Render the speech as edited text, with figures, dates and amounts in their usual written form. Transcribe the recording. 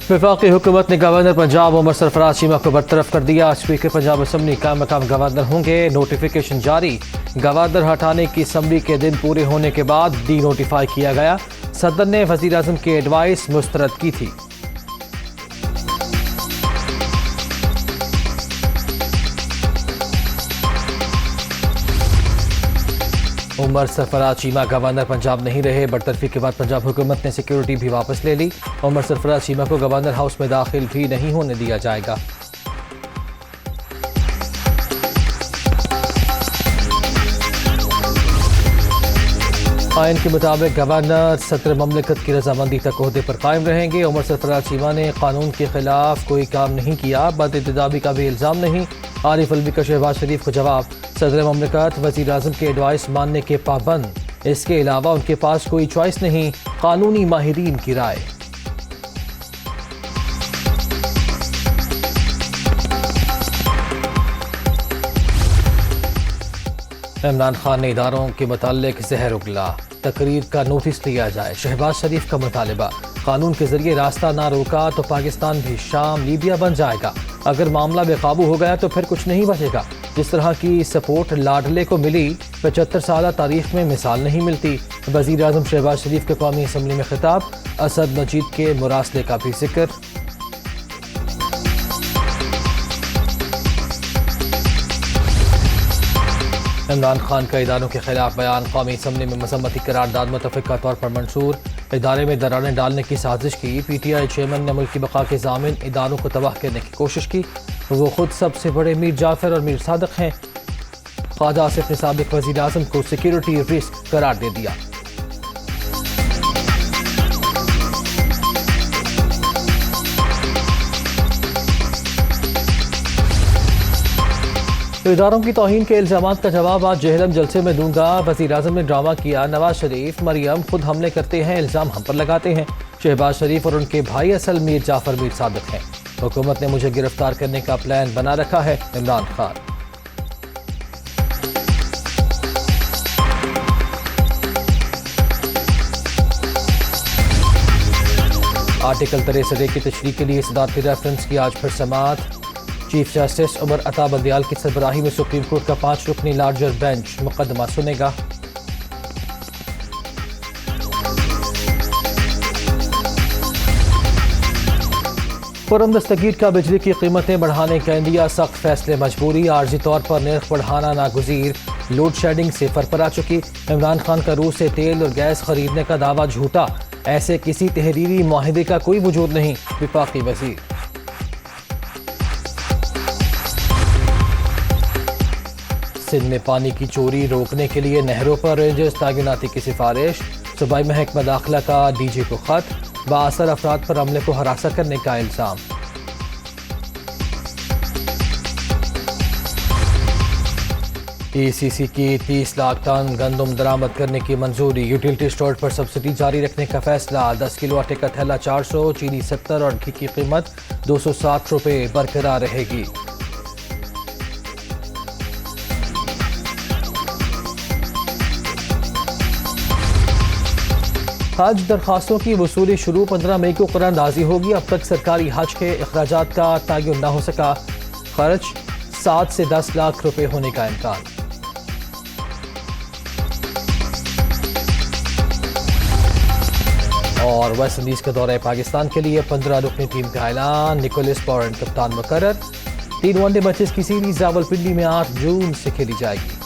वफाकी हुकूमत ने गवर्नर पंजाब उमर सरफराज चीमा को बरतरफ कर दिया। स्पीकर पंजाब असम्बली का मकाम गवर्नर होंगे। नोटिफिकेशन जारी। गवर्नर हटाने की असम्बली के दिन पूरे होने के बाद डी नोटिफाई किया गया। सदर ने वजीर आज़म की एडवाइस मुस्तरद की थी। उमर सरफराज चीमा गवर्नर पंजाब नहीं रहे। बरतरफी के बाद पंजाब हुकूमत ने सिक्योरिटी भी वापस ले ली। उमर सरफराज चीमा को गवर्नर हाउस में दाखिल भी नहीं होने दिया जाएगा। आइन के मुताबिक गवर्नर सदर ममलिकत की रजामंदी तक ओहदे पर कायम रहेंगे। उमर सरफराज चीमा ने कानून के खिलाफ कोई काम नहीं किया। बद-इंतजामी का भी इल्ज़ाम नहीं। आरिफ अलवी का शहबाज शरीफ को जवाब। सदर ममलिकत वज़ीर आज़म की एडवाइस मानने के पाबंद। इसके अलावा उनके पास कोई चॉइस नहीं। कानूनी माहिरीन की राय। इमरान खान ने इदारों के मुताल्लिक ज़हर उगला। तकरीर का नोटिस लिया जाए। शहबाज शरीफ का मुतालबा। कानून के जरिए रास्ता ना रोका तो पाकिस्तान भी शाम लीबिया बन जाएगा। अगर मामला बेकाबू हो गया तो फिर कुछ नहीं बचेगा। जिस तरह की सपोर्ट लाडले को मिली 75 साल तारीख में मिसाल नहीं मिलती। वज़ीर आज़म शहबाज शरीफ के कौमी असम्बली में खिताब। असद मजीद के मुरासले का भी जिक्र। इमरान खान का इदारों के खिलाफ बयान। कौमी असम्बली में मजम्मती करारदाद मुतफ़िक़ा तौर पर मंशूर। इदारे में दरारें डालने की साजिश की। PTI चेयरमैन ने मुल्क की बका के ज़ामिन इदारों को तबाह करने की कोशिश की। वो खुद सबसे बड़े मीर जाफ़र और मीर सादिक हैं। ख्वाजा आसिफ ने साबिक वज़ीर आज़म को सिक्योरिटी रिस्क करार दे दिया। तो इदारों की तौहीन के इल्ज़ामात का जवाब आज जहलम जलसे में दूंगा। वज़ीर आज़म ने ड्रामा किया। नवाज शरीफ मरियम खुद हमले करते हैं, इल्ज़ाम हम पर लगाते हैं। शहबाज शरीफ और उनके भाई असल मीर जाफ़र मीर सादिक हैं। हुकूमत ने मुझे गिरफ्तार करने का प्लान बना रखा है। इमरान खान। आर्टिकल 63 की तशरीह के लिए सदारती रेफरेंस की आज फिर समाअत। चीफ जस्टिस उमर अता बंदियाल की सरबराही में सुप्रीम कोर्ट का 5 रुकनी लार्जर बेंच मुकदमा सुनेगा। खुर्रम दस्तगीर का बिजली की कीमतें बढ़ाने का इंडिया सख्त फैसले मजबूरी। आर्जी तौर पर नर्ख बढ़ाना नागुज़ीर। लोड शेडिंग से फर आ चुकी। इमरान खान का रूस से तेल और गैस खरीदने का दावा झूठा। ऐसे किसी तहरीरी मुआहिदे का कोई वजूद नहीं। वफाकी वज़ीर। सिंध में पानी की चोरी रोकने के लिए नहरों पर रेंजर्स तैनाती की सिफारिश। सूबाई महकमा दाखिला का DG को खत। बाअसर अफराद पर हमले को हरासा करने का इल्ज़ाम। ECC की 30 लाख टन गंदम दरामद करने की मंजूरी। यूटिलिटी स्टोर पर सब्सिडी जारी रखने का फैसला। 10 किलो आटे का थैला 400, चीनी 70 और घी की कीमत 260 रुपये बरकरार रहेगी। हज दरखास्तों की वसूली शुरू। 15 मई को कुरानंदाजी होगी। अब तक सरकारी हज के अखराजात का तयन न हो सका। खर्च 7 से 10 लाख रुपए होने का इम्कान। और वेस्ट इंडीज के दौरे पाकिस्तान के लिए 15 रुकनी टीम का ऐलान। निकोलस पॉरेंट कप्तान मुकर्रर। 3 वनडे मैचेस की सीरीज रावलपिंडी में 8 जून से खेली जाएगी।